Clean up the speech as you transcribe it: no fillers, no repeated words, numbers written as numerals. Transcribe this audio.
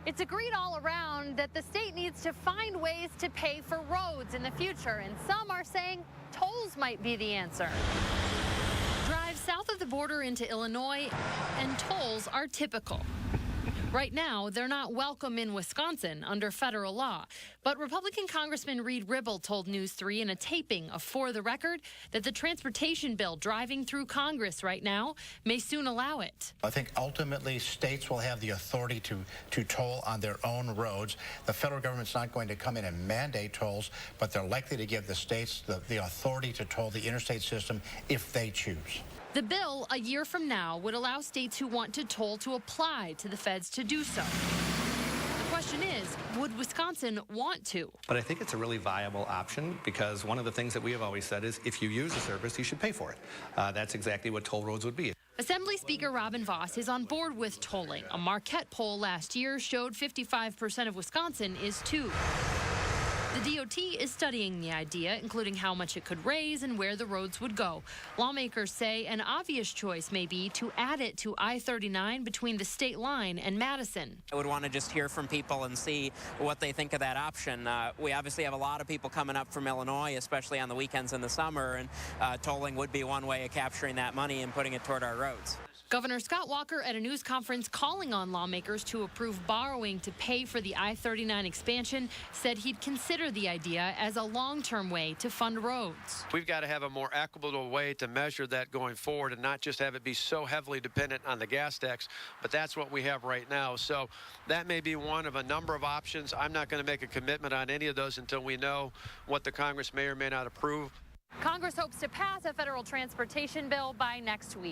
It's agreed all around that the state needs to find ways to pay for roads in the future, and some are saying tolls might be the answer. Drive south of the border into Illinois, and tolls are typical. Right now, they're not welcome in Wisconsin under federal law. But Republican Congressman Reed Ribble told News 3 in a taping of For the Record that the transportation bill driving through Congress right now may soon allow it. I think ultimately states will have the authority to toll on their own roads. The federal government's not going to come in and mandate tolls, but they're likely to give the states the authority to toll the interstate system if they choose. The bill, a year from now, would allow states who want to toll to apply to the feds to do so. The question is, would Wisconsin want to? But I think it's a really viable option because one of the things that we have always said is if you use a service, you should pay for it. That's exactly what toll roads would be. Assembly Speaker Robin Vos is on board with tolling. A Marquette poll last year showed 55% of Wisconsin is too. The DOT is studying the idea, including how much it could raise and where the roads would go. Lawmakers say an obvious choice may be to add it to I-39 between the state line and Madison. I would want to just hear from people and see what they think of that option. We obviously have a lot of people coming up from Illinois, especially on the weekends in the summer, and tolling would be one way of capturing that money and putting it toward our roads. Governor Scott Walker at a news conference calling on lawmakers to approve borrowing to pay for the I-39 expansion said he'd consider the idea as a long-term way to fund roads. We've got to have a more equitable way to measure that going forward and not just have it be so heavily dependent on the gas tax, but that's what we have right now. So that may be one of a number of options. I'm not going to make a commitment on any of those until we know what the Congress may or may not approve. Congress hopes to pass a federal transportation bill by next week.